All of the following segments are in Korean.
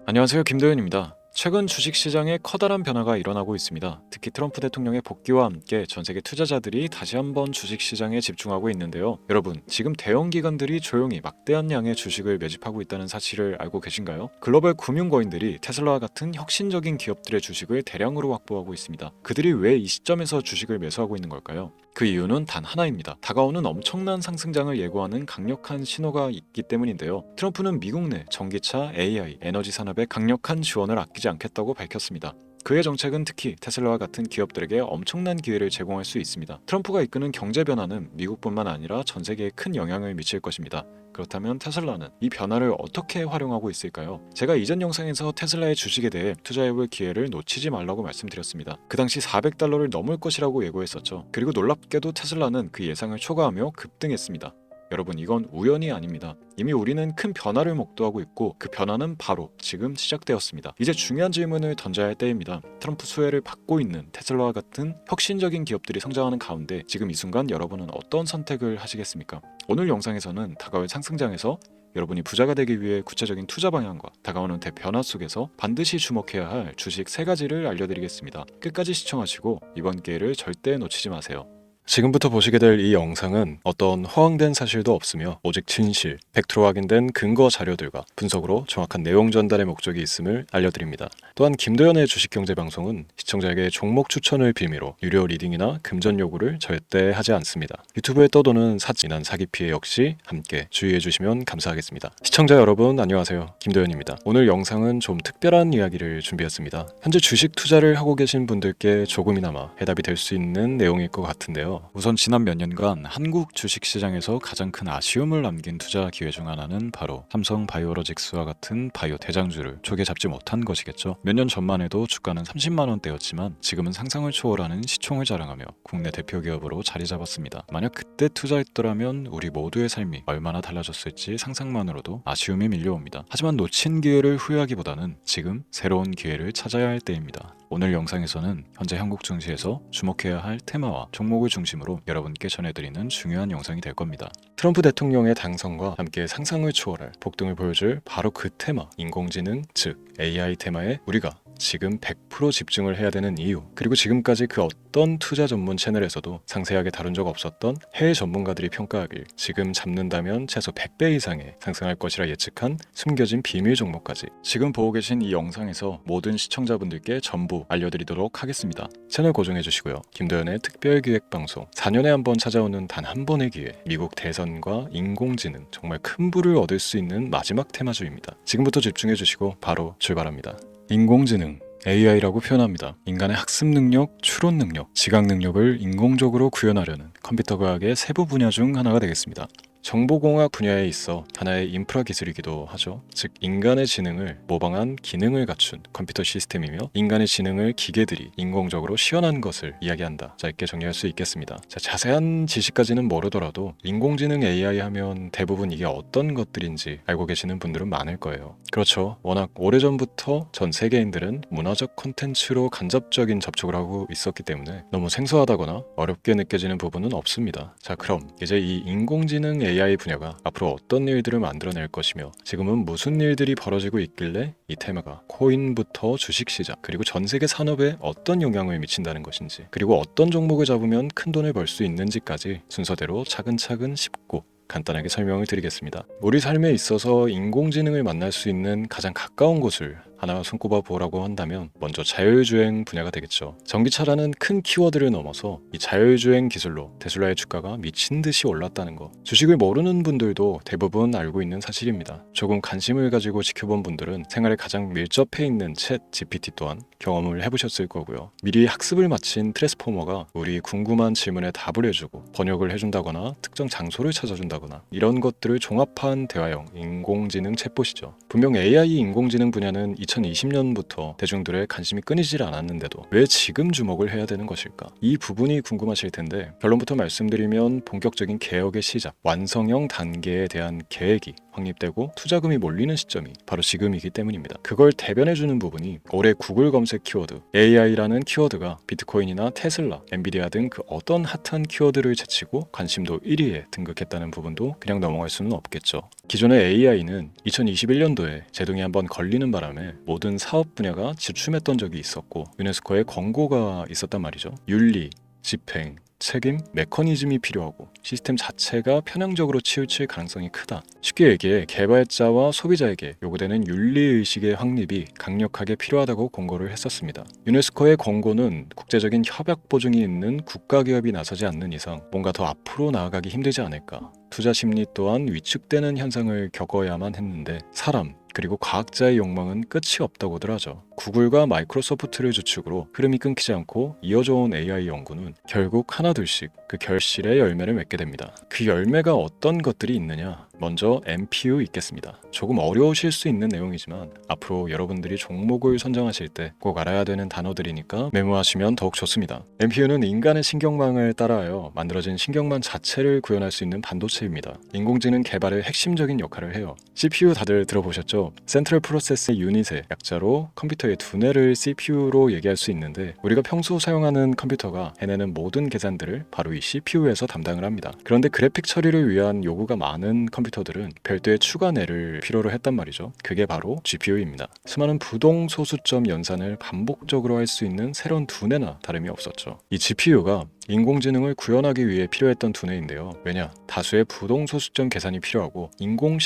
안녕하세요, 김도현입니다. 최근 주식시장에 커다란 변화가 일어나고 있습니다. 특히 트럼프 대통령의 복귀와 함께 전 세계 투자자들이 다시 한번 주식시장에 집중하고 있는데요. 여러분, 지금 대형 기관들이 조용히 막대한 양의 주식을 매집하고 있다는 사실을 알고 계신가요? 글로벌 금융거인들이 테슬라와 같은 혁신적인 기업들의 주식을 대량으로 확보하고 있습니다. 그들이 왜 이 시점에서 주식을 매수하고 있는 걸까요? 그 이유는 단 하나입니다. 다가오는 엄청난 상승장을 예고하는 강력한 신호가 있기 때문인데요. 트럼프는 미국 내 전기차, AI, 에너지 산업에 강력한 지원을 아끼지 않겠다고 밝혔습니다. 그의 정책은 특히 테슬라와 같은 기업들에게 엄청난 기회를 제공할 수 있습니다. 트럼프가 이끄는 경제 변화는 미국뿐만 아니라 전 세계에 큰 영향을 미칠 것입니다. 그렇다면 테슬라는 이 변화를 어떻게 활용하고 있을까요? 제가 이전 영상에서 테슬라의 주식에 대해 투자해볼 기회를 놓치지 말라고 말씀드렸습니다. 그 당시 $400를 넘을 것이라고 예고했었죠. 그리고 놀랍게도 테슬라는 그 예상을 초과하며 급등했습니다. 여러분, 이건 우연이 아닙니다. 이미 우리는 큰 변화를 목도하고 있고 그 변화는 바로 지금 시작되었습니다. 이제 중요한 질문을 던져야 할 때입니다. 트럼프 수혜를 받고 있는 테슬라와 같은 혁신적인 기업들이 성장하는 가운데 지금 이 순간 여러분은 어떤 선택을 하시겠습니까? 오늘 영상에서는 다가올 상승장에서 여러분이 부자가 되기 위해 구체적인 투자 방향과 다가오는 대변화 속에서 반드시 주목해야 할 주식 3가지를 알려드리겠습니다. 끝까지 시청하시고 이번 기회를 절대 놓치지 마세요. 지금부터 보시게 될 이 영상은 어떤 허황된 사실도 없으며 오직 진실, 팩트로 확인된 근거 자료들과 분석으로 정확한 내용 전달의 목적이 있음을 알려드립니다. 또한 김도현의 주식경제방송은 시청자에게 종목 추천을 빌미로 유료 리딩이나 금전 요구를 절대 하지 않습니다. 유튜브에 떠도는 사진한 사기 피해 역시 함께 주의해 주시면 감사하겠습니다. 시청자 여러분 안녕하세요, 김도현입니다. 오늘 영상은 좀 특별한 이야기를 준비했습니다. 현재 주식 투자를 하고 계신 분들께 조금이나마 해답이 될 수 있는 내용일 것 같은데요. 우선 지난 몇 년간 한국 주식시장에서 가장 큰 아쉬움을 남긴 투자 기회 중 하나는 바로 삼성 바이오로직스와 같은 바이오 대장주를 조개 잡지 못한 것이겠죠. 몇 년 전만 해도 주가는 30만 원대였지만 지금은 상상을 초월하는 시총을 자랑하며 국내 대표 기업으로 자리 잡았습니다. 만약 그때 투자했더라면 우리 모두의 삶이 얼마나 달라졌을지 상상만으로도 아쉬움이 밀려옵니다. 하지만 놓친 기회를 후회하기보다는 지금 새로운 기회를 찾아야 할 때입니다. 오늘 영상에서는 현재 한국 증시에서 주목해야 할 테마와 종목을 중심으로 여러분께 전해드리는 중요한 영상이 될 겁니다. 트럼프 대통령의 당선과 함께 상상을 초월할 폭등을 보여줄 바로 그 테마, 인공지능, 즉 AI 테마에 우리가 지금 100% 집중을 해야 되는 이유, 그리고 지금까지 그 어떤 투자 전문 채널에서도 상세하게 다룬 적 없었던 해외 전문가들이 평가하길 지금 잡는다면 최소 100배 이상의 상승할 것이라 예측한 숨겨진 비밀 종목까지 지금 보고 계신 이 영상에서 모든 시청자분들께 전부 알려드리도록 하겠습니다. 채널 고정해 주시고요. 김도현의 특별기획방송 4년에 한 번 찾아오는 단 한 번의 기회, 미국 대선과 인공지능, 정말 큰 부를 얻을 수 있는 마지막 테마주입니다. 지금부터 집중해 주시고 바로 출발합니다. 인공지능 AI라고 표현합니다. 인간의 학습 능력, 추론 능력, 지각 능력을 인공적으로 구현하려는 컴퓨터 과학의 세부 분야 중 하나가 되겠습니다. 정보공학 분야에 있어 하나의 인프라 기술이기도 하죠. 즉 인간의 지능을 모방한 기능을 갖춘 컴퓨터 시스템이며 인간의 지능을 기계들이 인공적으로 시연한 것을 이야기한다. 짧게 정리할 수 있겠습니다. 자, 자세한 지식까지는 모르더라도 인공지능 AI 하면 대부분 이게 어떤 것들인지 알고 계시는 분들은 많을 거예요. 그렇죠. 워낙 오래전부터 전 세계인들은 문화적 콘텐츠로 간접적인 접촉을 하고 있었기 때문에 너무 생소하다거나 어렵게 느껴지는 부분은 없습니다. 자, 그럼 이제 이 인공지능 AI 분야가 앞으로 어떤 일들을 만들어낼 것이며 지금은 무슨 일들이 벌어지고 있길래 이 테마가 코인부터 주식시장 그리고 전 세계 산업에 어떤 영향을 미친다는 것인지, 그리고 어떤 종목을 잡으면 큰 돈을 벌 수 있는지까지 순서대로 차근차근 쉽고 간단하게 설명을 드리겠습니다. 우리 삶에 있어서 인공지능을 만날 수 있는 가장 가까운 곳을 하나 손꼽아 보라고 한다면 먼저 자율주행 분야가 되겠죠. 전기차라는 큰 키워드를 넘어서 이 자율주행 기술로 테슬라의 주가가 미친 듯이 올랐다는 거, 주식을 모르는 분들도 대부분 알고 있는 사실입니다. 조금 관심을 가지고 지켜본 분들은 생활에 가장 밀접해 있는 챗 GPT 또한 경험을 해보셨을 거고요. 미리 학습을 마친 트랜스포머가 우리 궁금한 질문에 답을 해주고 번역을 해준다거나 특정 장소를 찾아준다거나 이런 것들을 종합한 대화형 인공지능 챗봇이죠. 분명 AI 인공지능 분야는 2020년부터 대중들의 관심이 끊이질 않았는데도 왜 지금 주목을 해야 되는 것일까? 이 부분이 궁금하실 텐데 결론부터 말씀드리면 본격적인 개혁의 시작, 완성형 단계에 대한 계획이 확립되고 투자금이 몰리는 시점이 바로 지금이기 때문입니다. 그걸 대변해주는 부분이 올해 구글 검색 키워드 AI라는 키워드가 비트코인이나 테슬라, 엔비디아 등 그 어떤 핫한 키워드를 제치고 관심도 1위에 등극했다는 부분도 그냥 넘어갈 수는 없겠죠. 기존의 AI는 2021년도에 제동이 한번 걸리는 바람에 모든 사업 분야가 주춤했던 적이 있었고 유네스코의 권고가 있었단 말이죠. 윤리, 집행, 책임, 메커니즘이 필요하고 시스템 자체가 편향적으로 치우칠 가능성이 크다. 쉽게 얘기해 개발자와 소비자에게 요구되는 윤리의식의 확립이 강력하게 필요하다고 권고를 했었습니다. 유네스코의 권고는 국제적인 협약 보증이 있는 국가기업이 나서지 않는 이상 뭔가 더 앞으로 나아가기 힘들지 않을까. 투자 심리 또한 위축되는 현상을 겪어야만 했는데 사람 그리고 과학자의 욕망은 끝이 없다고들 하죠. 구글과 마이크로소프트를 주축으로 흐름이 끊기지 않고 이어져온 AI 연구는 결국 하나둘씩 그 결실의 열매를 맺게 됩니다. 그 열매가 어떤 것들이 있느냐? 먼저 MPU 있겠습니다. 조금 어려우실 수 있는 내용이지만 앞으로 여러분들이 종목을 선정하실 때 꼭 알아야 되는 단어들이니까 메모하시면 더욱 좋습니다. MPU는 인간의 신경망을 따라하여 만들어진 신경망 자체를 구현할 수 있는 반도체입니다. 인공지능 개발의 핵심적인 역할을 해요. CPU 다들 들어보셨죠? 센트럴 프로세스 유닛의 약자로 컴퓨터의 두뇌를 CPU로 얘기할 수 있는데 우리가 평소 사용하는 컴퓨터가 해내는 모든 계산들을 바로 이 CPU에서 담당을 합니다. 그런데 그래픽 처리를 위한 요구가 많은 컴퓨터들은 별도의 추가 뇌를 필요로 했단 말이죠. 그게 바로 GPU입니다. 수많은 부동 소수점 연산을 반복적으로 할 수 있는 새로운 두뇌나 다름이 없었죠. 이 GPU가 인공지능을 구현하기 위해 필요했던 두뇌인데요. 왜냐? 다수의 부동소수점 계산이 필요하고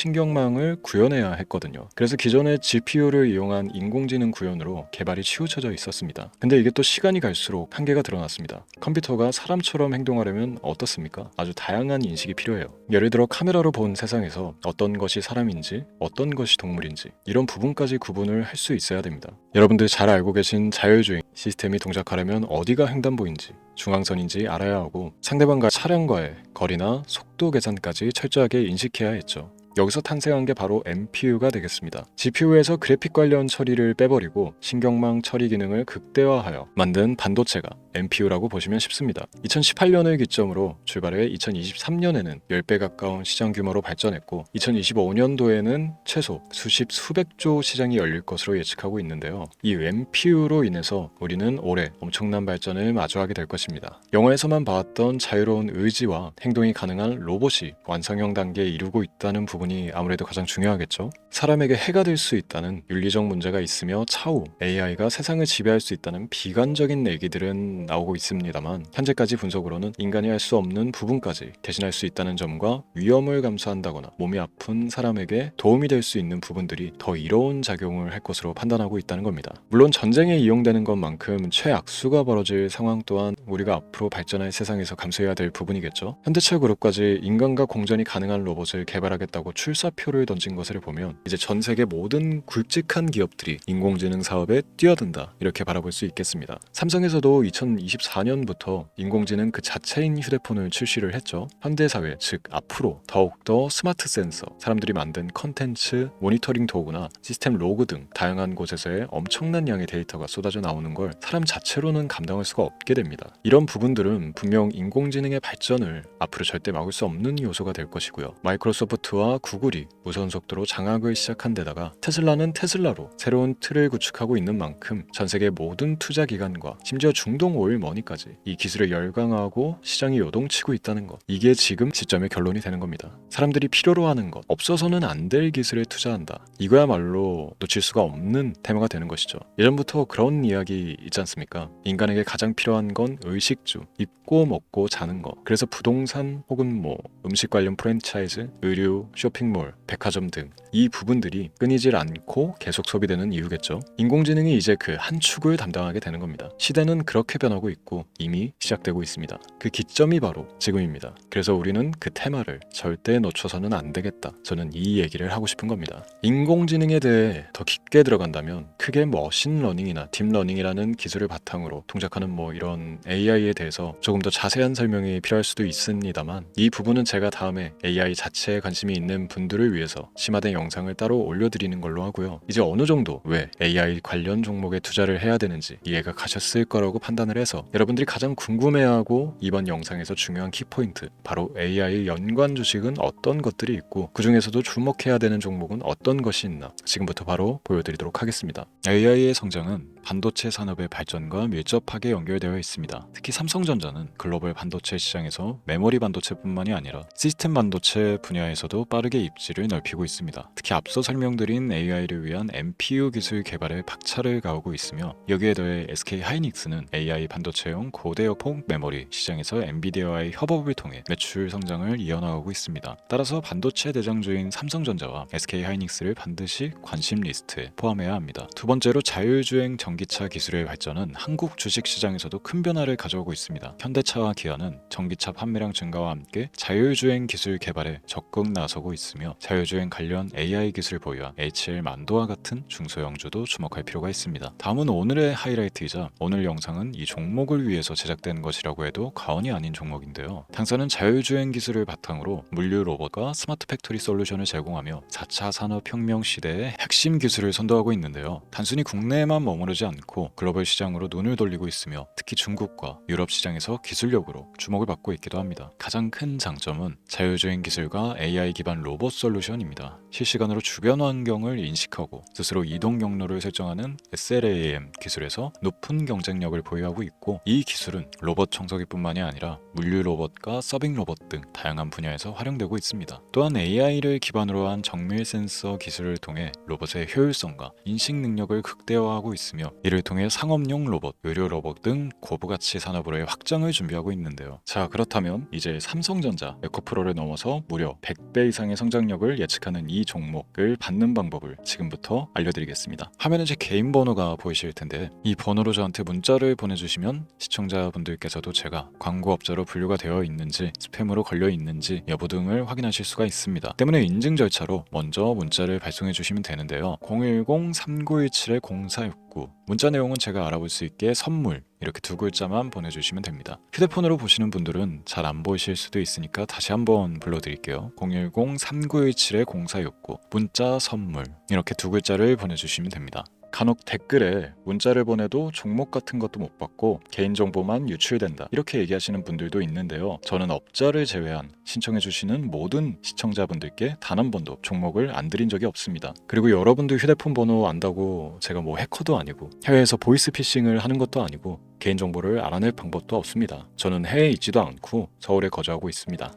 인공신경망을 구현해야 했거든요. 그래서 기존의 GPU를 이용한 인공지능 구현으로 개발이 치우쳐져 있었습니다. 근데 이게 또 시간이 갈수록 한계가 드러났습니다. 컴퓨터가 사람처럼 행동하려면 어떻습니까? 아주 다양한 인식이 필요해요. 예를 들어 카메라로 본 세상에서 어떤 것이 사람인지 어떤 것이 동물인지 이런 부분까지 구분을 할 수 있어야 됩니다. 여러분들 잘 알고 계신 자율주행 시스템이 동작하려면 어디가 횡단보인지 중앙선인지 알아야 하고 상대방과 차량과의 거리나 속도 계산까지 철저하게 인식해야 했죠. 여기서 탄생한 게 바로 MPU가 되겠습니다. GPU에서 그래픽 관련 처리를 빼버리고 신경망 처리 기능을 극대화하여 만든 반도체가 MPU라고 보시면 쉽습니다. 2018년을 기점으로 출발해 2023년에는 10배 가까운 시장 규모로 발전했고 2025년도에는 최소 수백조 시장이 열릴 것으로 예측하고 있는데요. 이 MPU로 인해서 우리는 올해 엄청난 발전을 마주하게 될 것입니다. 영화에서만 봐왔던 자유로운 의지와 행동이 가능한 로봇이 완성형 단계에 이르고 있다는 부분이 아무래도 가장 중요하겠죠. 사람에게 해가 될 수 있다는 윤리적 문제가 있으며 차후 AI가 세상을 지배할 수 있다는 비관적인 얘기들은 나오고 있습니다만 현재까지 분석으로는 인간이 할 수 없는 부분까지 대신할 수 있다는 점과 위험을 감수한다거나 몸이 아픈 사람에게 도움이 될 수 있는 부분들이 더 이로운 작용을 할 것으로 판단하고 있다는 겁니다. 물론 전쟁에 이용되는 것만큼 최악수가 벌어질 상황 또한 우리가 앞으로 발전할 세상에서 감수해야 될 부분이겠죠. 현대차 그룹까지 인간과 공전이 가능한 로봇을 개발하겠다고 출사표를 던진 것을 보면 이제 전 세계 모든 굵직한 기업들이 인공지능 사업에 뛰어든다 이렇게 바라볼 수 있겠습니다. 삼성에서도 2024년부터 인공지능 그 자체인 휴대폰을 출시를 했죠. 현대사회 즉 앞으로 더욱더 스마트 센서, 사람들이 만든 컨텐츠, 모니터링 도구나 시스템 로그 등 다양한 곳에서의 엄청난 양의 데이터가 쏟아져 나오는 걸 사람 자체로는 감당할 수가 없게 됩니다. 이런 부분들은 분명 인공지능의 발전을 앞으로 절대 막을 수 없는 요소가 될 것이고요. 마이크로소프트와 구글이 무선 속도로 장악을 시작한 데다가 테슬라는 테슬라로 새로운 틀을 구축하고 있는 만큼 전 세계 모든 투자 기관과 심지어 중동 오일 머니까지 이 기술에 열광하고 시장이 요동치고 있다는 것, 이게 지금 시점의 결론이 되는 겁니다. 사람들이 필요로 하는 것, 없어서는 안 될 기술에 투자한다. 이거야말로 놓칠 수가 없는 테마가 되는 것이죠. 예전부터 그런 이야기 있지 않습니까? 인간에게 가장 필요한 건 의식주, 입고 먹고 자는 것. 그래서 부동산 혹은 음식 관련 프랜차이즈, 의류, 쇼핑몰, 백화점 등 이 부분들이 끊이질 않고 계속 소비되는 이유겠죠. 인공지능이 이제 그 한 축을 담당하게 되는 겁니다. 시대는 그렇게 변하고 있고 이미 시작되고 있습니다. 그 기점이 바로 지금입니다. 그래서 우리는 그 테마를 절대 놓쳐서는 안 되겠다. 저는 이 얘기를 하고 싶은 겁니다. 인공지능에 대해 더 깊게 들어간다면 크게 머신러닝이나 딥러닝이라는 기술을 바탕으로 동작하는 이런 AI에 대해서 조금 더 자세한 설명이 필요할 수도 있습니다만 이 부분은 제가 다음에 AI 자체에 관심이 있는 분들을 위해서 심화된 영상을 따로 올려드리는 걸로 하고요. 이제 어느 정도 왜 AI 관련 종목에 투자를 해야 되는지 이해가 가셨을 거라고 판단을 해서 여러분들이 가장 궁금해하고 이번 영상에서 중요한 키포인트, 바로 AI 연관 주식은 어떤 것들이 있고 그 중에서도 주목해야 되는 종목은 어떤 것이 있나 지금부터 바로 보여드리도록 하겠습니다. AI의 성장은 반도체 산업의 발전과 밀접하게 연결되어 있습니다. 특히 삼성전자는 글로벌 반도체 시장에서 메모리 반도체뿐만이 아니라 시스템 반도체 분야에서도 빠르게 입지를 넓히고 있습니다. 특히 앞서 설명드린 AI를 위한 NPU 기술 개발에 박차를 가하고 있으며 여기에 더해 SK 하이닉스는 AI 반도체용 고대역폭 메모리 시장에서 엔비디아와의 협업을 통해 매출 성장을 이어나가고 있습니다. 따라서 반도체 대장주인 삼성전자와 SK 하이닉스를 반드시 관심 리스트에 포함해야 합니다. 두 번째로 자율주행 전기차 기술의 발전은 한국 주식시장에서도 큰 변화를 가져오고 있습니다. 현대차와 기아는 전기차 판매량 증가와 함께 자율주행 기술 개발에 적극 나서고 있으며 자율주행 관련 AI 기술 보유와 HL 만도와 같은 중소형주도 주목할 필요가 있습니다. 다음은 오늘의 하이라이트이자 오늘 영상은 이 종목을 위해서 제작된 것이라고 해도 과언이 아닌 종목인데요. 당사는 자율주행 기술을 바탕으로 물류 로봇과 스마트 팩토리 솔루션을 제공하며 4차 산업혁명 시대의 핵심 기술을 선도하고 있는데요. 단순히 국내에만 머무르지 않고 글로벌 시장으로 눈을 돌리고 있으며 특히 중국과 유럽 시장에서 기술력으로 주목을 받고 있기도 합니다. 가장 큰 장점은 자율주행 기술과 AI 기반 로봇 솔루션입니다. 실시간으로 주변 환경을 인식하고 스스로 이동 경로를 설정하는 SLAM 기술에서 높은 경쟁력을 보유하고 있고 이 기술은 로봇 청소기뿐만이 아니라 물류 로봇과 서빙 로봇 등 다양한 분야에서 활용되고 있습니다. 또한 AI를 기반으로 한 정밀 센서 기술을 통해 로봇의 효율성과 인식 능력을 극대화하고 있으며 이를 통해 상업용 로봇, 의료 로봇 등 고부가치 산업으로의 확장을 준비하고 있는데요. 자, 그렇다면 이제 삼성전자, 에코프로를 넘어서 무려 100배 이상의 성장력을 예측하는 이 종목을 받는 방법을 지금부터 알려드리겠습니다. 화면에 제 개인 번호가 보이실 텐데 이 번호로 저한테 문자를 보내주시면 시청자분들께서도 제가 광고업자로 분류가 되어 있는지 스팸으로 걸려 있는지 여부 등을 확인하실 수가 있습니다. 때문에 인증 절차로 먼저 문자를 발송해 주시면 되는데요. 010-3917-0469 문자 내용은 제가 알아볼 수 있게 선물 이렇게 두 글자만 보내주시면 됩니다. 휴대폰으로 보시는 분들은 잘 안 보이실 수도 있으니까 다시 한번 불러드릴게요. 010-3917-0469 문자 선물 이렇게 두 글자를 보내주시면 됩니다. 간혹 댓글에 문자를 보내도 종목 같은 것도 못 받고 개인정보만 유출된다 이렇게 얘기하시는 분들도 있는데요. 저는 업자를 제외한 신청해주시는 모든 시청자분들께 단 한 번도 종목을 안 드린 적이 없습니다. 그리고 여러분들 휴대폰 번호 안다고 제가 뭐 해커도 아니고 해외에서 보이스피싱을 하는 것도 아니고 개인정보를 알아낼 방법도 없습니다. 저는 해외에 있지도 않고 서울에 거주하고 있습니다.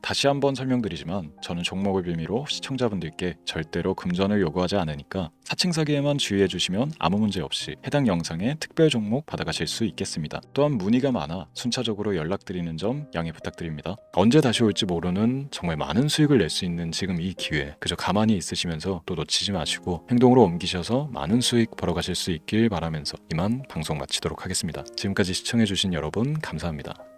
다시 한번 설명드리지만 저는 종목을 빌미로 시청자분들께 절대로 금전을 요구하지 않으니까 사칭 사기에만 주의해 주시면 아무 문제 없이 해당 영상에 특별 종목 받아가실 수 있겠습니다. 또한 문의가 많아 순차적으로 연락드리는 점 양해 부탁드립니다. 언제 다시 올지 모르는 정말 많은 수익을 낼 수 있는 지금 이 기회 그저 가만히 있으시면서 또 놓치지 마시고 행동으로 옮기셔서 많은 수익 벌어가실 수 있길 바라면서 이만 방송 마치도록 하겠습니다. 지금까지 시청해 주신 여러분 감사합니다.